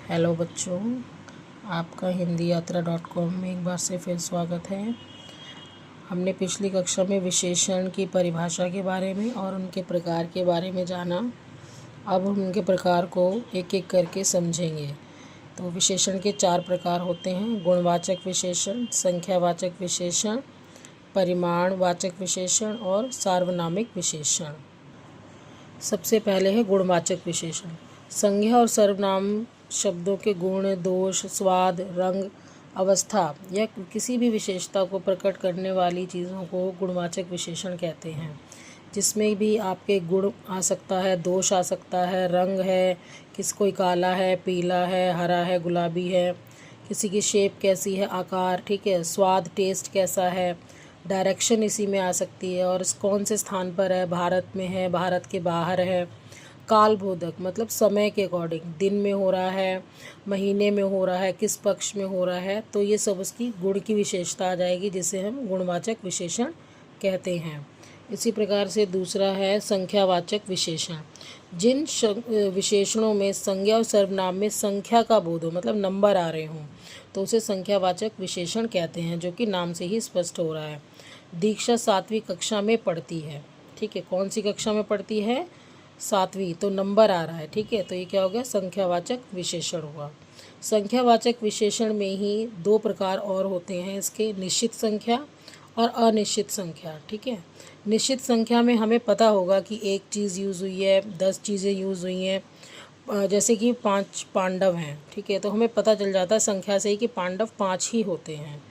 Hello बच्चों, आपका हिंदी यात्रा .com में एक बार से फिर स्वागत है। हमने पिछली कक्षा में विशेषण की परिभाषा के बारे में और उनके प्रकार के बारे में जाना। अब हम उनके प्रकार को एक एक करके समझेंगे। तो विशेषण के 4 प्रकार होते हैं: गुणवाचक विशेषण, संख्यावाचक विशेषण, परिमाणवाचक विशेषण और सार्वनामिक विशेषण। सबसे पहले है गुणवाचक विशेषण। संज्ञा और सर्वनाम शब्दों के गुण, दोष, स्वाद, रंग, अवस्था या किसी भी विशेषता को प्रकट करने वाली चीज़ों को गुणवाचक विशेषण कहते हैं। जिसमें भी आपके गुण आ सकता है, दोष आ सकता है, रंग है, कोई काला है, पीला है, हरा है, गुलाबी है, किसी की शेप कैसी है, आकार, ठीक है, स्वाद, टेस्ट कैसा है, डायरेक्शन इसी में आ सकती है, और कौन से स्थान पर है, भारत में है, भारत के बाहर है। कालबोधक मतलब समय के अकॉर्डिंग, दिन में हो रहा है, महीने में हो रहा है, किस पक्ष में हो रहा है, तो ये सब उसकी गुण की विशेषता आ जाएगी, जिसे हम गुणवाचक विशेषण कहते हैं। इसी प्रकार से दूसरा है संख्यावाचक विशेषण। जिन विशेषणों में संज्ञा और सर्वनाम में संख्या का बोध हो, मतलब नंबर आ रहे हों, तो उसे संख्यावाचक विशेषण कहते हैं, जो कि नाम से ही स्पष्ट हो रहा है। दीक्षा 7वीं कक्षा में पढ़ती है, ठीक है, कौन सी कक्षा में पढ़ती है? 7वीं, तो नंबर आ रहा है, ठीक है, तो ये क्या हो गया? संख्यावाचक विशेषण हुआ। संख्यावाचक विशेषण में ही 2 प्रकार और होते हैं इसके, निश्चित संख्या और अनिश्चित संख्या, ठीक है। निश्चित संख्या में हमें पता होगा कि एक चीज़ यूज़ हुई है, 10 चीज़ें यूज़ हुई हैं, जैसे कि 5 पांडव हैं, ठीक है, तो हमें पता चल जाता है संख्या से ही कि पांडव 5 ही होते हैं।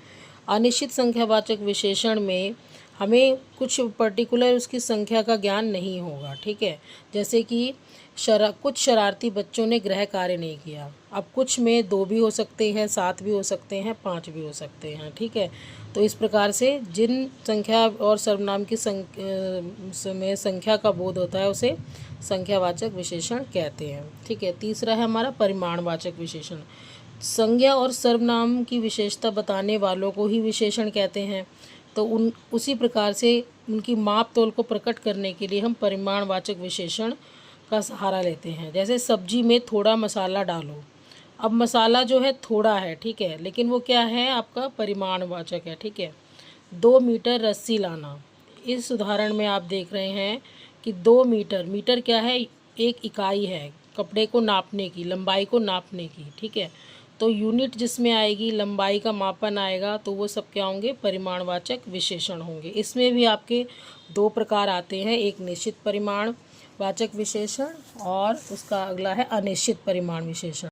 अनिश्चित संख्यावाचक विशेषण में हमें कुछ पर्टिकुलर उसकी संख्या का ज्ञान नहीं होगा, ठीक है, जैसे कि कुछ शरारती बच्चों ने गृह कार्य नहीं किया। अब कुछ में 2 भी हो सकते हैं, 7 भी हो सकते हैं, 5 भी हो सकते हैं, ठीक है। तो इस प्रकार से जिन संख्या और सर्वनाम की में संख्या का बोध होता है उसे संख्यावाचक विशेषण कहते हैं, ठीक है। तीसरा है हमारा परिमाणवाचक विशेषण। संज्ञा और सर्वनाम की विशेषता बताने वालों को ही विशेषण कहते हैं। तो उसी प्रकार से उनकी माप तोल को प्रकट करने के लिए हम परिमाणवाचक विशेषण का सहारा लेते हैं। जैसे सब्जी में थोड़ा मसाला डालो। अब मसाला जो है थोड़ा है, ठीक है, लेकिन वो क्या है? आपका परिमाणवाचक है, ठीक है। 2 मीटर रस्सी लाना। इस उदाहरण में आप देख रहे हैं कि 2 मीटर, मीटर क्या है? एक इकाई है कपड़े को नापने की, लंबाई को नापने की, ठीक है। तो यूनिट जिसमें आएगी, लंबाई का मापन आएगा, तो वो सब क्या होंगे? परिमाणवाचक विशेषण होंगे। इसमें भी आपके 2 प्रकार आते हैं, एक निश्चित परिमाणवाचक विशेषण और उसका अगला है अनिश्चित परिमाण विशेषण।